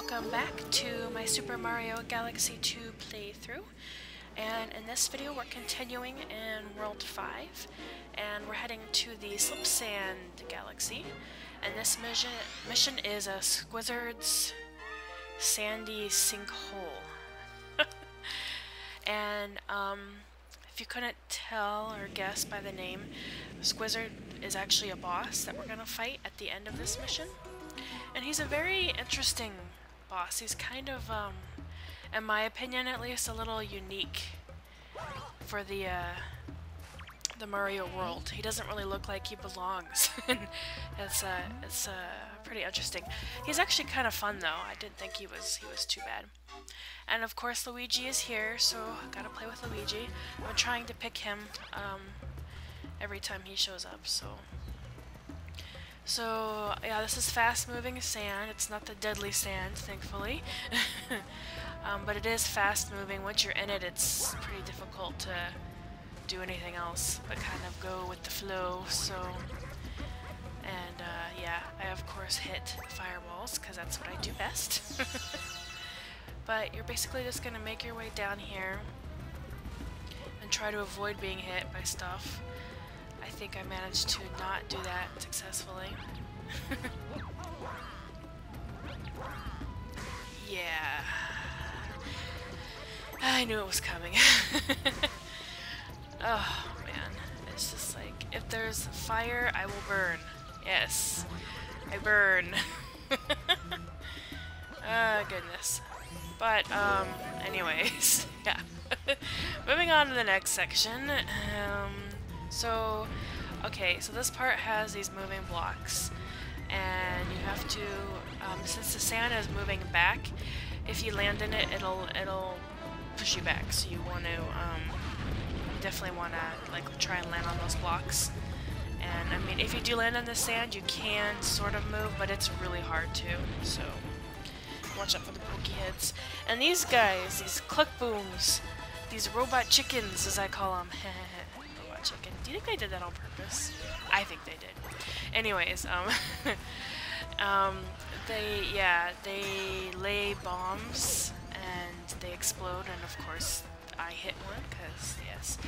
welcome back to my Super Mario Galaxy 2 playthrough. And in this video we're continuing in World 5, and we're heading to the Slipsand Galaxy. And this mission is a Squizzard's sandy sinkhole. And if you couldn't tell or guess by the name, Squizzard is actually a boss that we're gonna fight at the end of this mission. And he's a very interesting boss. He's kind of, in my opinion at least, a little unique for the Mario world. He doesn't really look like he belongs. it's pretty interesting. He's actually kind of fun though. I didn't think he was too bad. And of course Luigi is here, so gotta play with Luigi. I'm trying to pick him every time he shows up, so yeah, this is fast-moving sand. It's not the deadly sand, thankfully. But it is fast-moving. Once you're in it, it's pretty difficult to do anything else but kind of go with the flow, so... And, yeah, I of course hit fireballs, because that's what I do best. But you're basically just gonna make your way down here and try to avoid being hit by stuff. I think I managed to not do that successfully. Yeah. I knew it was coming. Oh, man. It's just like, if there's fire, I will burn. Yes. I burn. Goodness. But, anyways, yeah. Moving on to the next section. So, okay, so this part has these moving blocks, and you have to, since the sand is moving back, if you land in it, it'll push you back, so you want to, definitely want to, like, try and land on those blocks. And, I mean, if you do land on the sand, you can sort of move, but it's really hard to, so watch out for the pokey heads. And these guys, these Cluckbooms, these robot chickens, as I call them, chicken. Do you think they did that on purpose? I think they did. Anyways, they lay bombs and they explode, and of course I hit one because, yes,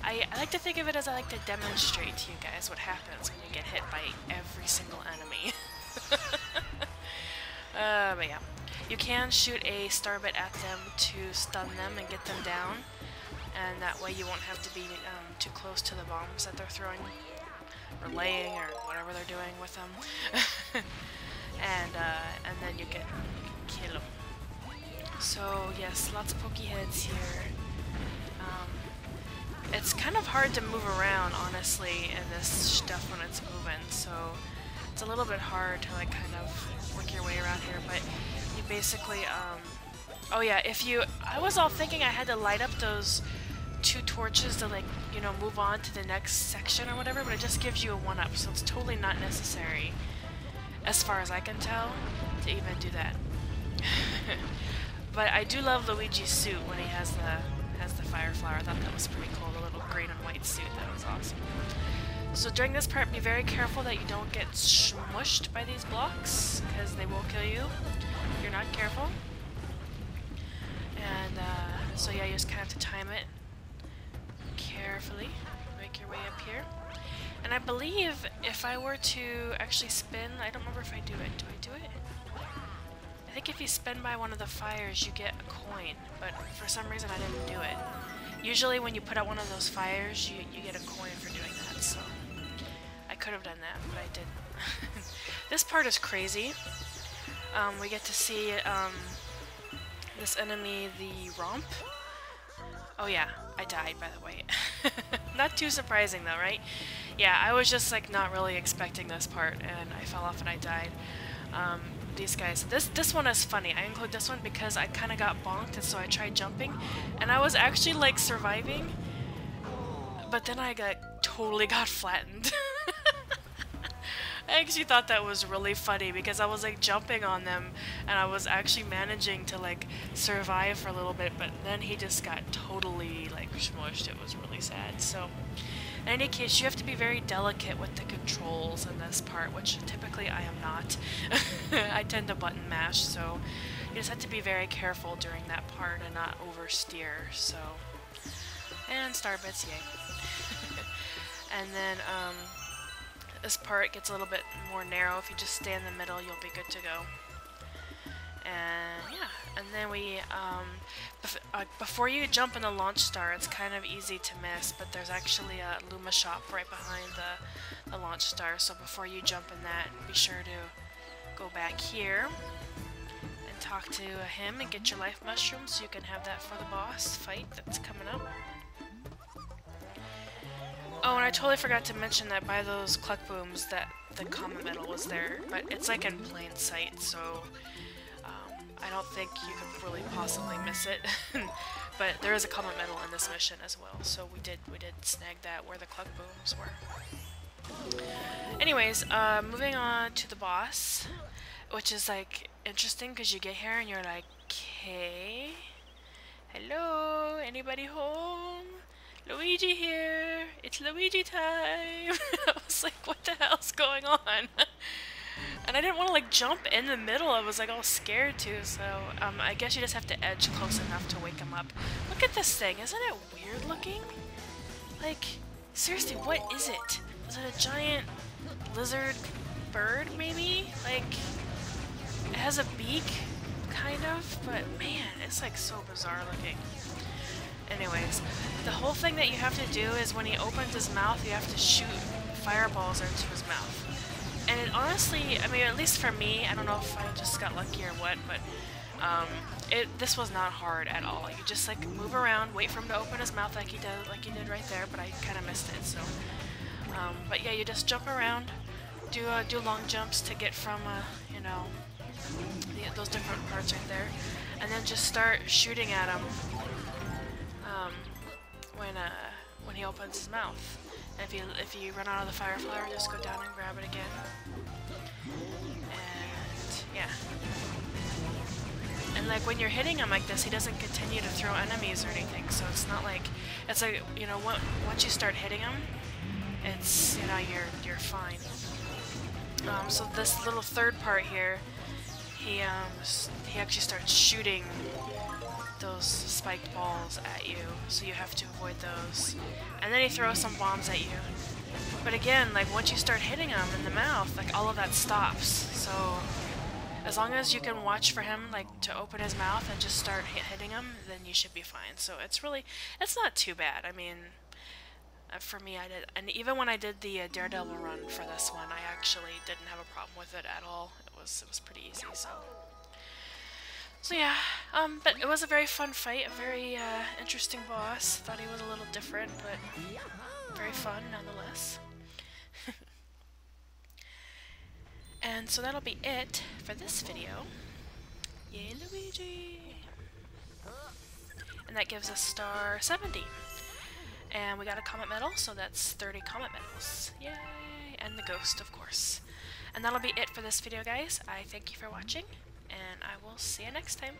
I like to think of it as I like to demonstrate to you guys what happens when you get hit by every single enemy. But yeah, you can shoot a starbit at them to stun them and get them down. And that way you won't have to be too close to the bombs that they're throwing, or laying, or whatever they're doing with them. and then you can kill them. So yes, lots of pokey heads here. It's kind of hard to move around, honestly, in this stuff when it's moving, so it's a little bit hard to like kind of work your way around here, but you basically, oh yeah, I was all thinking I had to light up those 2 torches to, like, you know, move on to the next section or whatever, but it just gives you a 1-up, so it's totally not necessary, as far as I can tell, to even do that. But I do love Luigi's suit when he has the fire flower. I thought that was pretty cool, the little green and white suit. That was awesome. So during this part, be very careful that you don't get smushed by these blocks, because they will kill you if you're not careful. And so yeah, you just kind of have to time it carefully, make your way up here. And I believe if I were to actually spin, I don't remember if I do it. Do I do it? I think if you spin by one of the fires, you get a coin, but for some reason I didn't do it. Usually when you put out one of those fires, you get a coin for doing that, so I could have done that, but I didn't. This part is crazy. We get to see this enemy, the Rhomp. Oh yeah, I died, by the way. Not too surprising though, right? Yeah, I was just like not really expecting this part, and I fell off and I died. These guys. This one is funny. I include this one because I kind of got bonked, and so I tried jumping, and I was actually like surviving, but then I totally got flattened. I actually thought that was really funny because I was like jumping on them and I was actually managing to like survive for a little bit, but then he just got totally like smushed. It was really sad. So In any case, you have to be very delicate with the controls in this part, which typically I am not. I tend to button mash, so you just have to be very careful during that part and not oversteer, so... And starbits, yay. And then, this part gets a little bit more narrow. If you just stay in the middle, you'll be good to go. And yeah, and then we, before you jump in the launch star, it's kind of easy to miss, but there's actually a Luma shop right behind the launch star, so before you jump in that, be sure to go back here and talk to him and get your life mushroom so you can have that for the boss fight that's coming up. Oh, and I totally forgot to mention that by those Cluckbooms that the Comet Medal was there, but it's like in plain sight, so I don't think you could really possibly miss it. But there is a Comet Medal in this mission as well, so we did snag that where the Cluckbooms were. Anyways, moving on to the boss, which is like interesting because you get here and you're like, okay, hello, anybody home? Luigi here! It's Luigi time! I was like, what the hell's going on? And I didn't want to like jump in the middle, I was like all scared too, so I guess you just have to edge close enough to wake him up. Look at this thing, isn't it weird looking? Like, seriously, what is it? Is it a giant lizard bird maybe? Like, it has a beak, kind of, but man, it's like so bizarre looking. Anyways, the whole thing that you have to do is when he opens his mouth, you have to shoot fireballs into his mouth. And it honestly, I mean, at least for me, I don't know if I just got lucky or what, but this was not hard at all. You just like move around, wait for him to open his mouth like he did right there, but I kind of missed it. So, but yeah, you just jump around, do long jumps to get from you know, those different parts right there, and then just start shooting at him. When he opens his mouth. And if you run out of the fire flower, just go down and grab it again. And yeah. And like when you're hitting him like this, he doesn't continue to throw enemies or anything, so it's not like, it's like, you know, once you start hitting him, it's, you know, you're fine. So this little third part here, he actually starts shooting those spiked balls at you, so you have to avoid those. And then he throws some bombs at you. But again, like once you start hitting him in the mouth, like all of that stops. So as long as you can watch for him like to open his mouth and just start hitting him, then you should be fine. So it's not too bad. I mean, for me, I did, and even when I did the Daredevil run for this one, I actually didn't have a problem with it at all. It was pretty easy. So yeah, but it was a very fun fight, a very interesting boss. Thought he was a little different, but very fun nonetheless. And so that'll be it for this video. Yay, Luigi! And that gives us star 70. And we got a Comet Medal, so that's 30 Comet Medals. Yay! And the ghost, of course. And that'll be it for this video, guys. I thank you for watching, and I will see you next time.